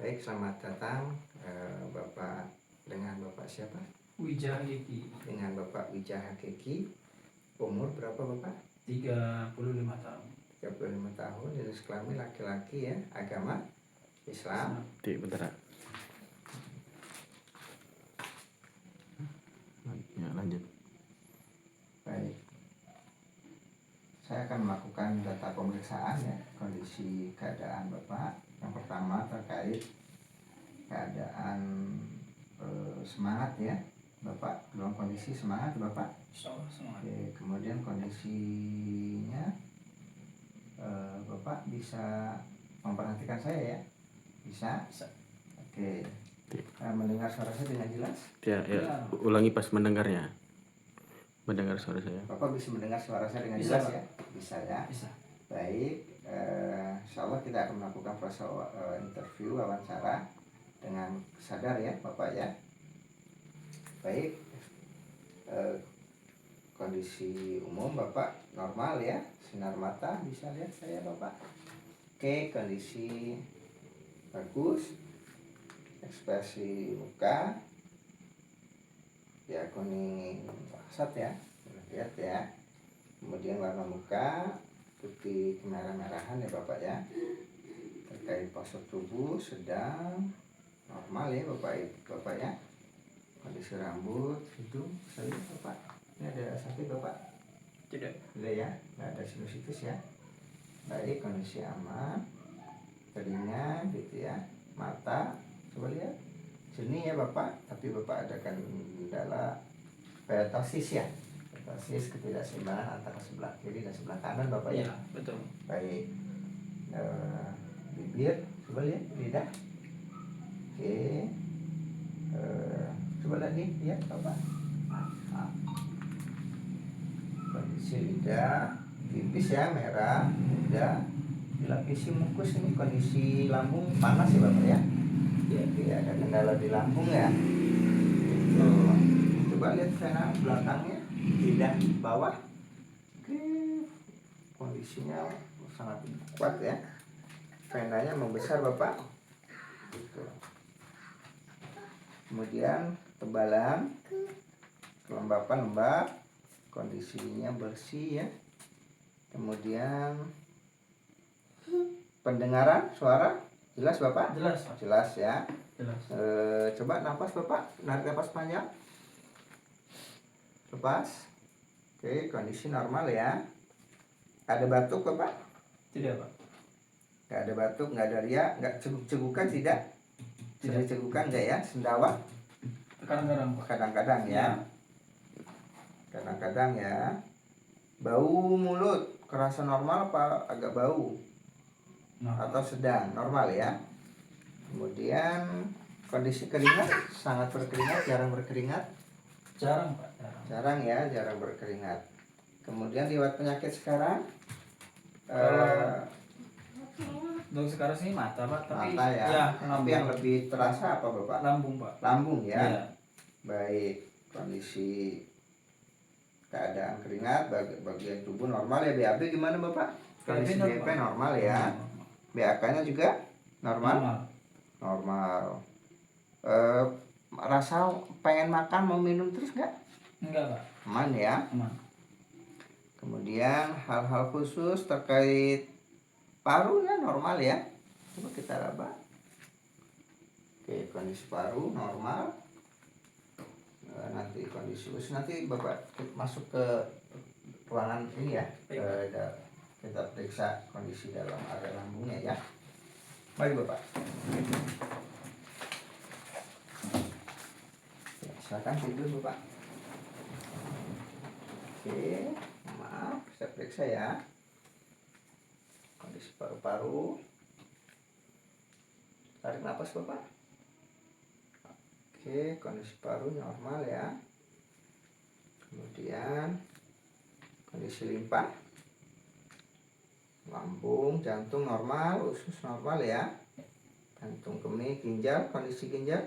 Baik, selamat datang Bapak. Dengan Bapak siapa? Wijah Hakiki. Dengan Bapak Wijah Hakiki. Umur berapa Bapak? 35 tahun. 35 tahun, jenis kelamin laki-laki ya. Agama Islam. Bentar. Ya, lanjut. Baik. Saya akan melakukan data pemeriksaan ya, kondisi keadaan Bapak. Yang pertama terkait keadaan semangat ya, Bapak dalam kondisi semangat Bapak. Semangat. Oke, kemudian kondisinya Bapak bisa memperhatikan saya ya? Bisa? Oke. Mendengar suara saya dengan jelas? Ya. Ulangi pas mendengarnya. Mendengar suara saya. Bapak bisa mendengar suara saya dengan Bisa, jelas Pak. ya? Bisa ya? Bisa. Baik, insya Allah kita akan melakukan proses interview, wawancara dengan sadar ya Bapak ya. Baik, kondisi umum Bapak normal ya, sinar mata bisa lihat saya Bapak. Oke, kondisi bagus, ekspresi muka ya kuning kasat ya, lihat ya. Kemudian warna muka putih kemerah-merahan ya Bapak ya. Terkait postur tubuh sedang normal ya Bapak ya. Kondisi rambut hidung saya Bapak. Ini ada sakit Bapak? Tidak. Tidak ya, nggak ada sinusitis ya. Baik, kondisi aman. Telinga gitu ya, mata coba lihat jernih ya Bapak, tapi Bapak ada kendala petosis ya, petosis ketidakseimbangan antara sebelah kiri dan sebelah kanan Bapak ya. Iya, betul. Baik, bibir coba lihat, lidah. Oke, coba lagi lihat Bapak. Kondisi lidah tipis ya, merah, lidah dilapisi mukus. Ini kondisi lambung panas ya Bapak ya. Iya, ada kendala di lambung ya. Coba lihat vena belakangnya, lidah bawah. Oke, kondisinya sangat kuat ya. Venanya membesar Bapak. Kemudian tebalan, kelembapan lembab, kondisinya bersih ya. Kemudian pendengaran suara jelas Bapak? Jelas, Pak. Jelas ya. Jelas. Coba nafas Bapak, narik nafas panjang. Lepas. Oke, kondisi normal ya. Ada batuk Bapak? Tidak, Pak. Nggak ada batuk, nggak ada riak, nggak cegukan tidak? Tidak. Cegukan nggak ya? Sendawa? Kadang-kadang, Pak. Kadang-kadang ya. Kadang-kadang ya. Bau mulut kerasa normal apa agak bau? Atau sedang normal ya. Kemudian kondisi keringat sangat berkeringat, jarang berkeringat. Jarang, Pak. Jarang ya, jarang berkeringat. Kemudian riwayat penyakit sekarang Untuk sekarang sih mata, Pak. Tapi mata ya. Tapi lambung. yang lebih terasa apa Bapak? Lambung, Pak. Lambung ya. Iya. Baik, kondisi keadaan keringat bagian tubuh normal ya. BAB gimana Bapak? Kondisi BAB normal ya. BAK-nya juga normal. Rasa pengen makan mau minum terus nggak? Enggak, Pak. Aman ya. Aman. Kemudian hal-hal khusus terkait parunya normal ya. Coba kita raba. Oke, kondisi paru normal. Nanti kondisi khusus nanti Bapak masuk ke ruangan ini ya. Kita periksa kondisi dalam area lambungnya ya. Mari Bapak. Silakan tidur Bapak. Oke, maaf, saya periksa ya. Kondisi paru-paru. Tarik nafas Bapak. Oke, kondisi paru normal ya. Kemudian kondisi limpa, lambung, jantung normal, usus normal ya. Jantung, kemih, ginjal, kondisi ginjal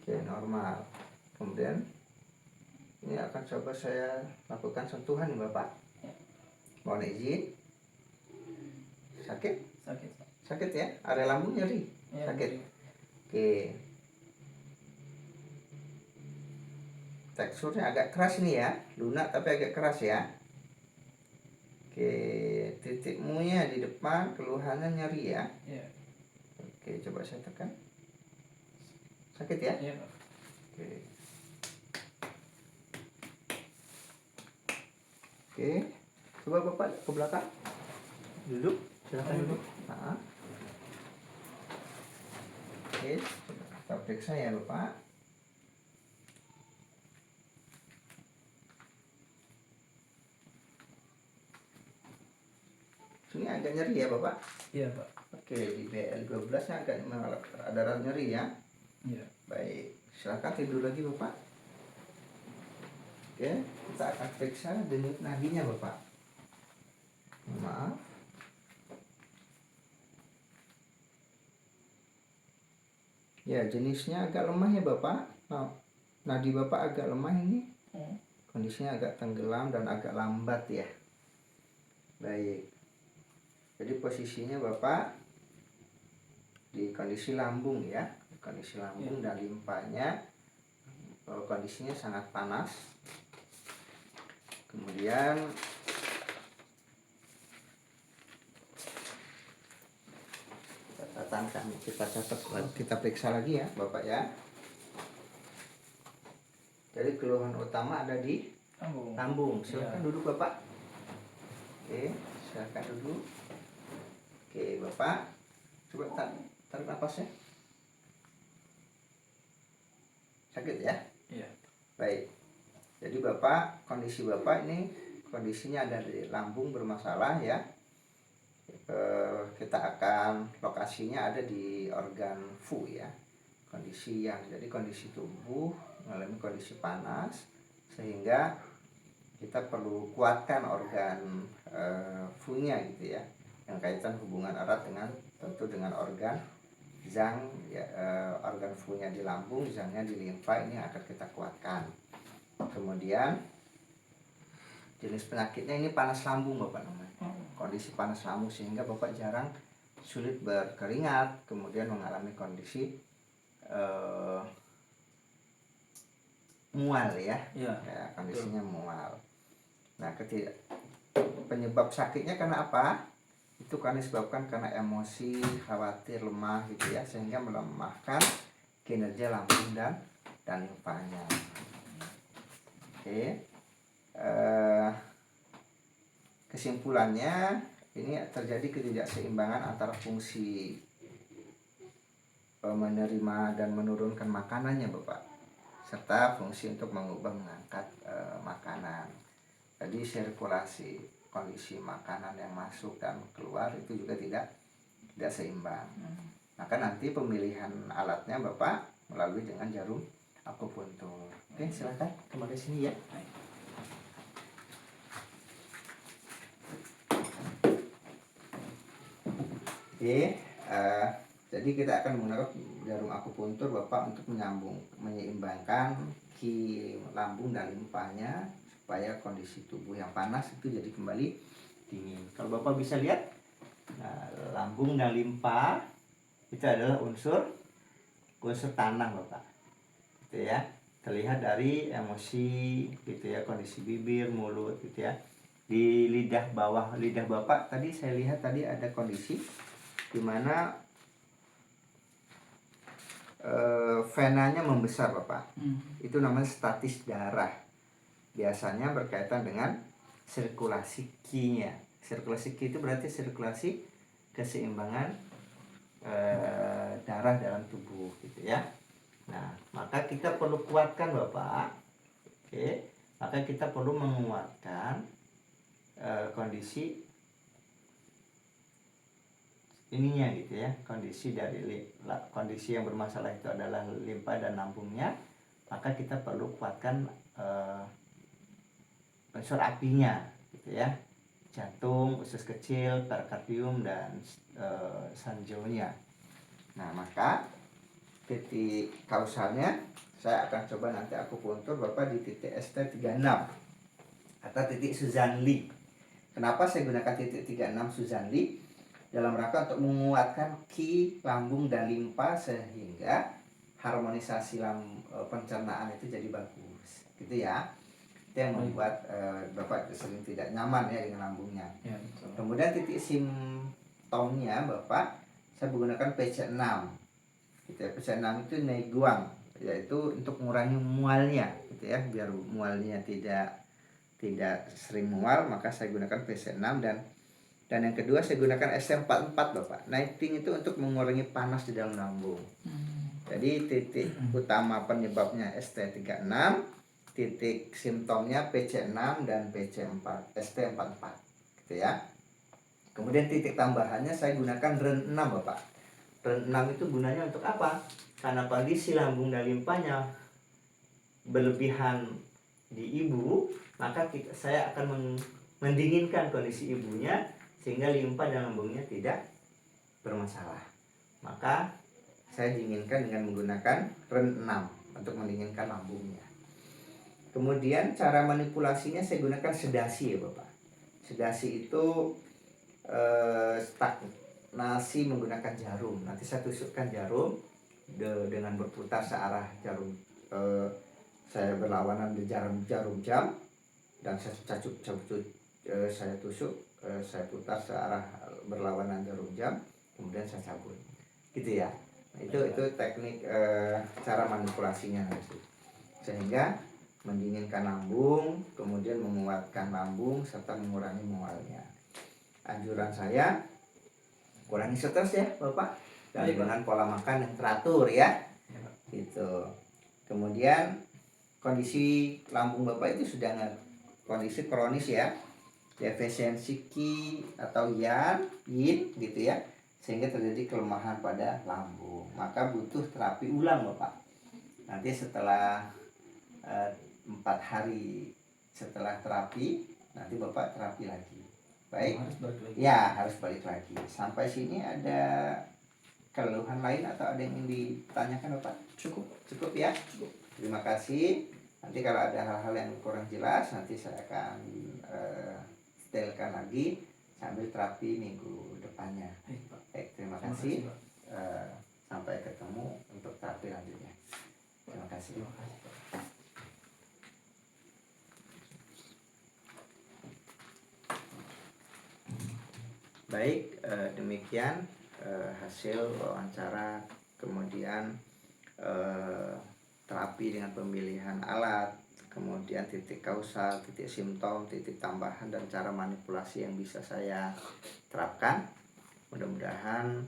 oke normal. Kemudian ini akan coba saya lakukan sentuhan nih Bapak. Mohon izin. Sakit? Sakit. Sakit ya? Area lambung nyeri? Iya, Sakit? berdiri. Oke. Teksturnya agak keras nih ya, lunak tapi agak keras ya. Oke, titikmu nya di depan keluhannya nyeri ya. Iya. Oke, coba saya tekan. Sakit ya? Iya, Pak. Oke. Oke, coba Bapak ke belakang. Duduk, silakan duduk. Nah. Oke, kita periksa ya Bapak. Ini agak nyeri ya Bapak? Iya, Pak. Oke, di BL12 nya agak ada rasa nyeri ya. Iya. Baik, silakan tidur lagi Bapak. Oke, kita akan periksa denyut nadinya Bapak. Maaf. Ya, jenisnya agak lemah ya Bapak. Nah, nadi Bapak agak lemah ini. Kondisinya agak tenggelam dan agak lambat ya. Baik. Jadi posisinya Bapak di kondisi lambung ya. Kondisi lambung dan limpanya kondisinya sangat panas. Kemudian catatan kita catat, kita periksa lagi ya Bapak ya. Jadi keluhan utama ada di lambung. Silakan duduk Bapak. Oke, silakan duduk. Oke Bapak, coba tarik napasnya. Sakit ya? Iya. Baik. Jadi Bapak, kondisi Bapak ini kondisinya ada di lambung bermasalah ya. Kita akan lokasinya ada di organ fu ya. Jadi kondisi tubuh mengalami kondisi panas sehingga kita perlu kuatkan organ fu-nya gitu ya. Yang kaitan hubungan erat dengan tentu dengan organ zang ya, organ fu-nya di lambung, zangnya di limfa, ini akan kita kuatkan. Kemudian jenis penyakitnya ini panas lambung Bapak namanya. Kondisi panas lambung sehingga Bapak jarang sulit berkeringat, kemudian mengalami kondisi mual ya. Iya. Ya, kondisinya mual. Nah, penyebab sakitnya karena apa? Itu kan disebabkan karena emosi, khawatir, lemah gitu ya, sehingga melemahkan kinerja lambung dan limfanya. Oke. Kesimpulannya ini terjadi ketidakseimbangan antara fungsi menerima dan menurunkan makanannya Bapak, serta fungsi untuk mengubah mengangkat makanan. Jadi sirkulasi, kondisi makanan yang masuk dan keluar itu juga tidak seimbang. Maka nanti pemilihan alatnya Bapak melalui dengan jarum akupuntur. Oke, silakan kembali sini ya. Oke, jadi kita akan menggunakan jarum akupuntur Bapak untuk menyeimbangkan ki lambung dan limpahnya supaya kondisi tubuh yang panas itu jadi kembali dingin. Kalau Bapak bisa lihat, nah, lambung dan limpa itu adalah unsur tanah Bapak, gitu ya. Terlihat dari emosi, gitu ya, kondisi bibir, mulut, gitu ya. Di lidah bawah lidah Bapak tadi saya lihat tadi ada kondisi di mana venanya membesar Bapak. Itu namanya statis darah. Biasanya berkaitan dengan sirkulasi ki-nya. Sirkulasi ki itu berarti sirkulasi keseimbangan darah dalam tubuh gitu ya. Nah, maka kita perlu kuatkan Bapak. Oke, maka kita perlu menguatkan kondisi ininya gitu ya, kondisi yang bermasalah itu adalah limpa dan lambungnya, maka kita perlu kuatkan unsur apinya gitu ya, jantung, usus kecil, perikardium dan sanjonya. Nah, maka titik kausalnya saya akan coba nanti akupuntur Bapak di titik ST36 atau titik Suzanne Lee. Kenapa saya gunakan titik 36 Suzanne Lee? dalam rangka untuk menguatkan ki, lambung dan limpa sehingga harmonisasi pencernaan itu jadi bagus, gitu ya. Itu yang membuat Bapak sering tidak nyaman ya dengan lambungnya. Ya, betul. Kemudian titik simptomnya Bapak, saya menggunakan PC6. Gitu ya. PC6 itu neguang, yaitu untuk mengurangi mualnya, gitu ya, biar mualnya tidak sering mual, maka saya gunakan PC6 dan yang kedua saya gunakan ST44 Bapak. Nighting itu untuk mengurangi panas di dalam lambung. Jadi titik utama penyebabnya ST36, titik simptomnya PC6 dan PC4, ST44, gitu ya. Kemudian titik tambahannya saya gunakan REN6 Bapak. REN6 itu gunanya untuk apa? Karena kondisi lambung dan limpanya berlebihan di ibu, maka saya akan mendinginkan kondisi ibunya sehingga limpa dan lambungnya tidak bermasalah. Maka saya dinginkan dengan menggunakan REN6 untuk mendinginkan lambungnya. Kemudian cara manipulasinya saya gunakan sedasi ya Bapak. Sedasi itu stagnasi menggunakan jarum. Nanti saya tusukkan jarum dengan berputar searah jarum. Saya berlawanan di jarum jam dan saya saya tusuk, saya putar searah berlawanan jarum jam, kemudian saya cabut, gitu ya. Itu teknik cara manipulasinya nanti, sehingga mendinginkan lambung, kemudian menguatkan lambung serta mengurangi mualnya. Anjuran saya kurangi stres ya Bapak, dan dengan pola makan yang teratur ya, gitu. Kemudian kondisi lambung Bapak itu sudah kondisi kronis ya, defisiensi Ki atau Yin gitu ya, sehingga terjadi kelemahan pada lambung, maka butuh terapi ulang Bapak. Nanti setelah 4 hari setelah terapi, nanti Bapak terapi lagi. Baik, harus balik lagi. Sampai sini ada keluhan lain atau ada yang ingin ditanyakan Bapak? Cukup ya. Terima kasih. Nanti kalau ada hal-hal yang kurang jelas, nanti saya akan detailkan lagi sambil terapi minggu depannya. Baik, terima kasih. Sampai ketemu untuk terapi lanjutnya. Terima kasih. Baik, demikian hasil wawancara, kemudian terapi dengan pemilihan alat, kemudian titik kausal, titik simptom, titik tambahan, dan cara manipulasi yang bisa saya terapkan. Mudah-mudahan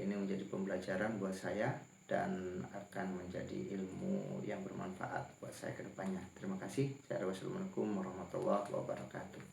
ini menjadi pembelajaran buat saya dan akan menjadi ilmu yang bermanfaat buat saya ke depannya. Terima kasih. Wassalamualaikum warahmatullahi wabarakatuh.